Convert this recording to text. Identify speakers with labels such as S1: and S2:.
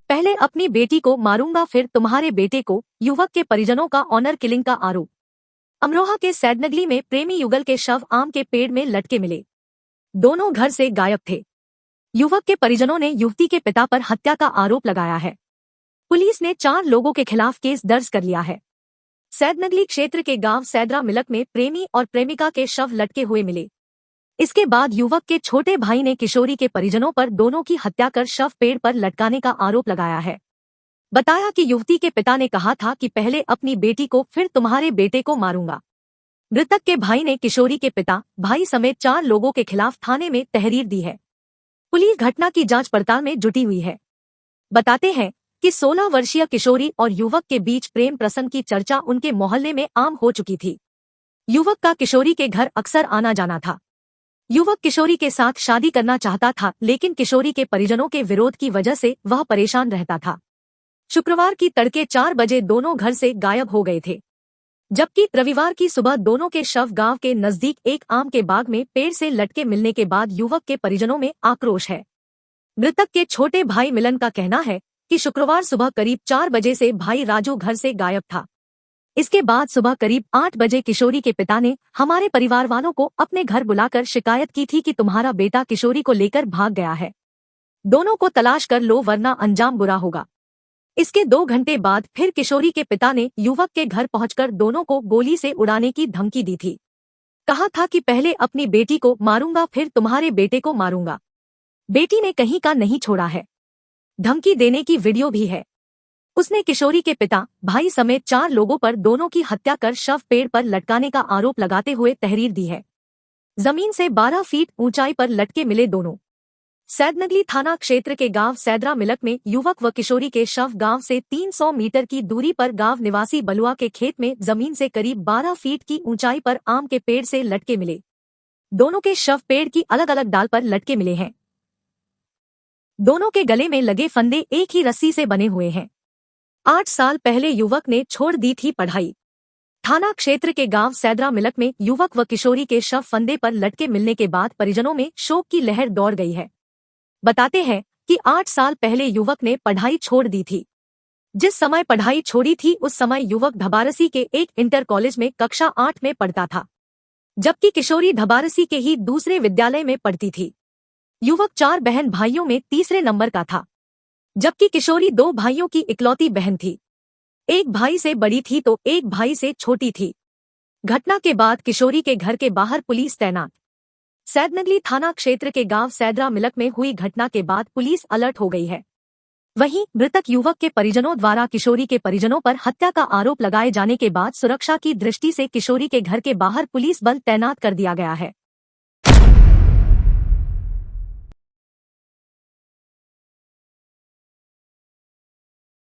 S1: पहले अपनी बेटी को मारूंगा फिर तुम्हारे बेटे को, युवक के परिजनों का ऑनर किलिंग का आरोप। अमरोहा के सैदनगली में प्रेमी युगल के शव आम के पेड़ में लटके मिले। दोनों घर से गायब थे। युवक के परिजनों ने युवती के पिता पर हत्या का आरोप लगाया है। पुलिस ने 4 लोगों के खिलाफ केस दर्ज कर लिया है। सैदनगली क्षेत्र के गांव सैदरा मिलक में प्रेमी और प्रेमिका के शव लटके हुए मिले। इसके बाद युवक के छोटे भाई ने किशोरी के परिजनों पर दोनों की हत्या कर शव पेड़ पर लटकाने का आरोप लगाया है। बताया कि युवती के पिता ने कहा था कि पहले अपनी बेटी को फिर तुम्हारे बेटे को मारूंगा। मृतक के भाई ने किशोरी के पिता, भाई समेत 4 लोगों के खिलाफ थाने में तहरीर दी है। पुलिस घटना की जांच पड़ताल में जुटी हुई है। बताते हैं कि 16 वर्षीय किशोरी और युवक के बीच प्रेम प्रसंग की चर्चा उनके मोहल्ले में आम हो चुकी थी। युवक का किशोरी के घर अक्सर आना जाना था। युवक किशोरी के साथ शादी करना चाहता था, लेकिन किशोरी के परिजनों के विरोध की वजह से वह परेशान रहता था। शुक्रवार की तड़के 4 बजे दोनों घर से गायब हो गए थे, जबकि रविवार की सुबह दोनों के शव गांव के नजदीक एक आम के बाग में पेड़ से लटके मिलने के बाद युवक के परिजनों में आक्रोश है। मृतक के छोटे भाई मिलन का कहना है कि शुक्रवार सुबह करीब 4 बजे से भाई राजू घर से गायब था। इसके बाद सुबह करीब 8 बजे किशोरी के पिता ने हमारे परिवार वालों को अपने घर बुलाकर शिकायत की थी कि तुम्हारा बेटा किशोरी को लेकर भाग गया है, दोनों को तलाश कर लो वरना अंजाम बुरा होगा। इसके 2 घंटे बाद फिर किशोरी के पिता ने युवक के घर पहुंचकर दोनों को गोली से उड़ाने की धमकी दी थी। कहा था कि पहले अपनी बेटी को मारूंगा फिर तुम्हारे बेटे को मारूंगा। बेटी ने कहीं का नहीं छोड़ा है। धमकी देने की वीडियो भी है। उसने किशोरी के पिता, भाई समेत 4 लोगों पर दोनों की हत्या कर शव पेड़ पर लटकाने का आरोप लगाते हुए तहरीर दी है। जमीन से 12 फीट ऊंचाई पर लटके मिले दोनों। सैदनगली थाना क्षेत्र के गांव सैदरा मिलक में युवक व किशोरी के शव गांव से 300 मीटर की दूरी पर गांव निवासी बलुआ के खेत में जमीन से करीब 12 फीट की ऊंचाई पर आम के पेड़ से लटके मिले। दोनों के शव पेड़ की अलग अलग डाल पर लटके मिले हैं। दोनों के गले में लगे फंदे एक ही रस्सी से बने हुए हैं। 8 साल पहले युवक ने छोड़ दी थी पढ़ाई। थाना क्षेत्र के गांव सैदरा मिलक में युवक व किशोरी के शव फंदे पर लटके मिलने के बाद परिजनों में शोक की लहर दौड़ गई है। बताते हैं कि 8 साल पहले युवक ने पढ़ाई छोड़ दी थी। जिस समय पढ़ाई छोड़ी थी उस समय युवक धबारसी के एक इंटर कॉलेज में कक्षा 8 में पढ़ता था, जबकि किशोरी धबारसी के ही दूसरे विद्यालय में पढ़ती थी। युवक 4 बहन भाइयों में तीसरे नंबर का था, जबकि किशोरी 2 भाइयों की इकलौती बहन थी। एक भाई से बड़ी थी तो एक भाई से छोटी थी। घटना के बाद किशोरी के घर के बाहर पुलिस तैनात। सैदनगली थाना क्षेत्र के गांव सैदरा मिलक में हुई घटना के बाद पुलिस अलर्ट हो गई है। वहीं मृतक युवक के परिजनों द्वारा किशोरी के परिजनों पर हत्या का आरोप लगाए जाने के बाद सुरक्षा की दृष्टि से किशोरी के घर के बाहर पुलिस बल तैनात कर दिया गया है।